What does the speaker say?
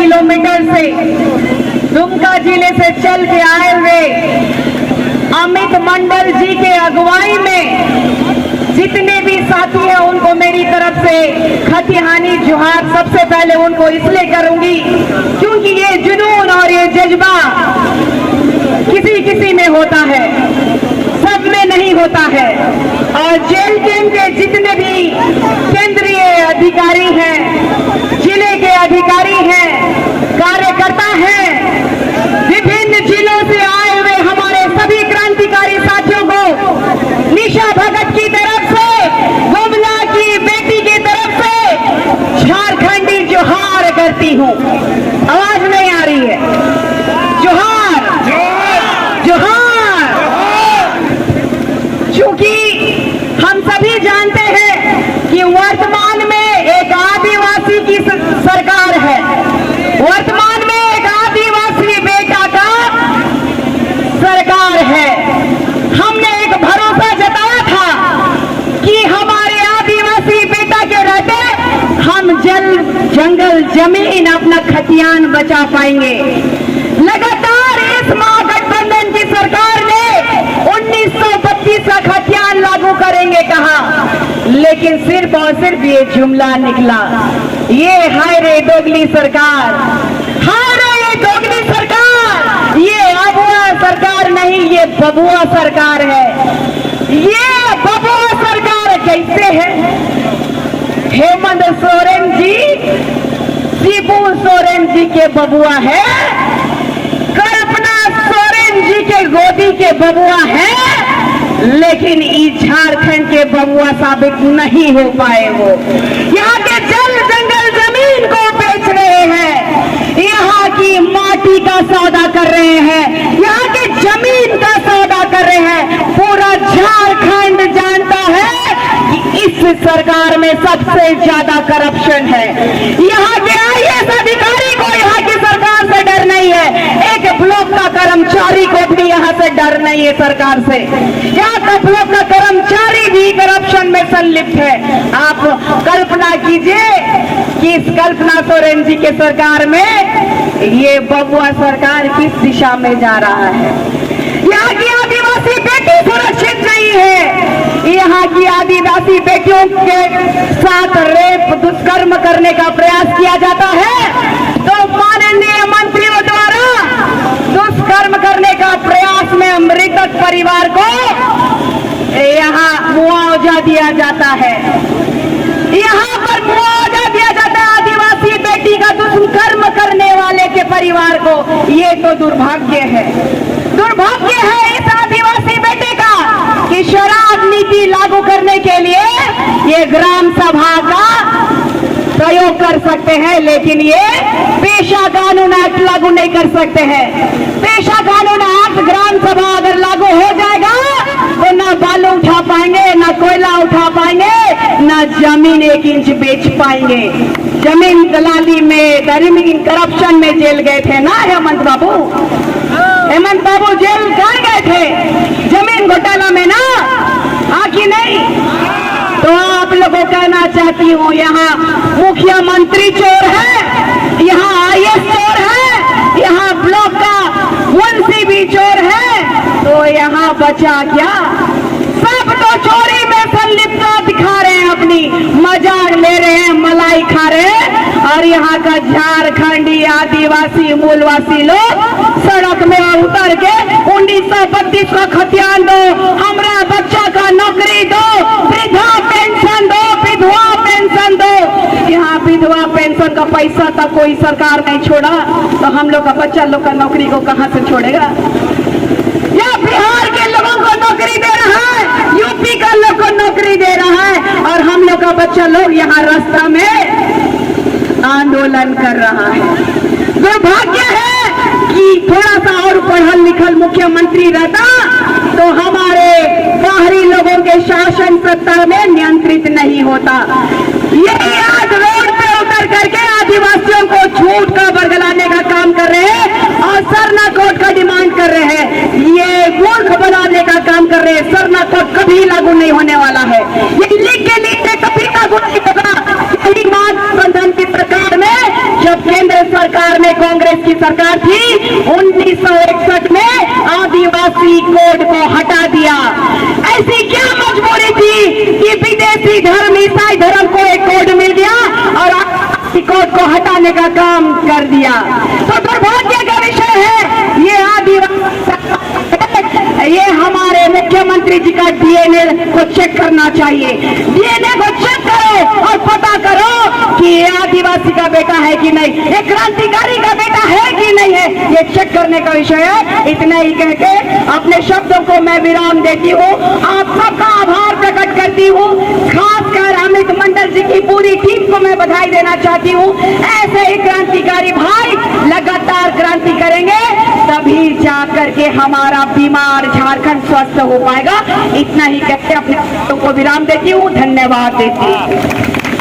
Kilometre से दुमका जिले से चल के आए हुए अमित मंडल जी के अगुवाई में जितने भी साथी हैं उनको मेरी तरफ से खतिहानी जोहार सबसे पहले उनको इसलिए करूंगी क्योंकि ये जुनून और ये जज्बा किसी किसी में होता है, सब में नहीं होता है। और जेल टीम के जितने भी केंद्रीय अधिकारी हैं, जिले के अधिकारी हैं, कार्यकर्ता हैं, विभिन्न जिलों से आए हुए हमारे सभी क्रांतिकारी साथियों को निशा भगत की तरफ से, गुमला की बेटी की तरफ से झारखंडी जोहार करती हूँ। आवाज नहीं आ रही है? जोहार जोहार। चूंकि हम सभी जानते हैं कि वर्तमान में एक आदिवासी की सरकार है, वर्तमान में एक आदिवासी बेटा का सरकार है। हमने एक भरोसा जताया था कि हमारे आदिवासी बेटा के रहते हम जल जंगल जमीन अपना खतियान बचा पाएंगे। लगातार इस महागठबंधन की सरकार ने 1932 का खतियान लागू करेंगे कहा, लेकिन सिर्फ और सिर्फ ये जुमला निकला। ये हाय रे दोगली सरकार, हाय रे ये दोगली सरकार, ये अबुआ सरकार नहीं, ये बबुआ सरकार है। ये बबुआ सरकार कैसे है? हेमंत सोरेन जी शिबू सोरेन जी के बबुआ है, कल्पना सोरेन जी के गोदी के बबुआ है, लेकिन इस झारखंड के बबुआ साबित नहीं हो पाए। वो यहाँ के जल जंगल जमीन को बेच रहे हैं, यहाँ की माटी का सौदा कर रहे हैं, यहाँ की जमीन का सौदा कर रहे हैं। पूरा झारखंड जानता है कि इस सरकार में सबसे ज्यादा करप्शन है। यहाँ के आईएएस अधिकारी को यहाँ की सरकार से डर नहीं है, एक ब्लॉक का कर्मचारी को भी यहाँ से डर नहीं है सरकार से। यहाँ का ब्लॉक का कर्मचारी भी करप्शन में संलिप्त है। आप कल्पना कीजिए कि इस कल्पना सोरेन जी के सरकार में ये बबुआ सरकार किस दिशा में जा रहा है। यहाँ की आदिवासी बेटी सुरक्षित नहीं है। यहाँ की आदिवासी बेटियों के साथ रेप दुष्कर्म करने का प्रयास किया जाता है तो माननीय मंत्रियों द्वारा दुष्कर्म करने का प्रयास में मृतक परिवार को यहाँ मुआवजा दिया जाता है। यहाँ पर मुआवजा दिया जाता है आदिवासी बेटी का दुष्कर्म करने वाले के परिवार को। ये तो दुर्भाग्य है, दुर्भाग्य है इस आदिवासी बेटे का कि शराब नीति लागू करने के लिए ये ग्राम सभा का प्रयोग कर सकते हैं, लेकिन ये पेशा कानून एक्ट लागू नहीं कर सकते हैं। पेशा कानून एक्ट ग्राम सभा अगर लागू हो जाएगा तो ना बालू उठा पाएंगे, ना कोयला उठा पाएंगे, ना जमीन 1 इंच बेच पाएंगे। जमीन दलाली में, जमीन करप्शन में जेल गए थे ना हेमंत बाबू। हेमंत बाबू जेल कहाँ गए थे? जमीन घोटाला में ना, हाँ कि नहीं? तो आप लोगों को कहना चाहती हूँ, यहाँ मुख्यमंत्री चोर है, यहाँ आईएएस चोर है, यहाँ ब्लॉक का मुंशी भी चोर है, तो यहाँ बचा क्या? सब तो चोरी में संलिप्तता दिखा रहे हैं, अपनी मजाक ले रहे हैं, मलाई खा रहे हैं। और यहाँ का झारखंडी आदिवासी मूलवासी लोग सड़क में उतर के 1932 का खतियान दो, हमारा बच्चा का नौकरी दो, वृद्धा पेंशन दो, विधवा पेंशन दो। यहाँ विधवा पेंशन का पैसा तक कोई सरकार नहीं छोड़ा, तो हम लोग का बच्चा लोग का नौकरी को कहाँ से छोड़ेगा? या बिहार के लोगों को नौकरी दे रहा है, यूपी का लोग को नौकरी दे रहा है, और हम लोग का बच्चा लोग यहाँ रास्ता में आंदोलन कर रहा है। दुर्भाग्य है कि थोड़ा सा और पढ़ल लिखल मुख्यमंत्री रहता तो हमारे बाहरी लोगों के शासन सत्ता में नियंत्रित नहीं होता। ये आज रोड पे उतर करके आदिवासियों को छूट का बरगलाने का काम कर रहे हैं और सरना कोड का डिमांड कर रहे हैं। ये मूर्ख बनाने का काम कर रहे हैं। सरना कोड कभी लागू नहीं होने वाला है। ये लिख के लिखते कभी लागू नहीं होगा। यही महागठबंधन की सरकार में जब केंद्र सरकार कांग्रेस की सरकार थी 1961 में आदिवासी कोड को हटा दिया। ऐसी क्या मजबूरी थी कि विदेशी धर्म ईसाई धर्म को एक कोड मिल गया और आदिवासी कोड को हटाने का काम कर दिया। तो दुर्भाग्य का विषय है ये आदिवासी, ये हमारे मुख्यमंत्री जी का डीएनए को चेक करना चाहिए। डीएनए को चेक करो और पता करो कि ये आदिवासी का बेटा है कि नहीं, ये क्रांतिकारी का बेटा है कि नहीं है, ये चेक करने का विषय है। इतना ही कह के अपने शब्दों को मैं विराम देती हूँ। आप सबका आभार प्रकट करती हूँ। खासकर अमित मंडल जी की पूरी टीम को मैं बधाई देना चाहती हूँ। ऐसे ही क्रांतिकारी भाई लगातार क्रांति करेंगे तभी जाकर के हमारा बीमार झारखंड स्वस्थ हो पाएगा। इतना ही कहते अपने को विराम देती हूँ। धन्यवाद देती हूँ।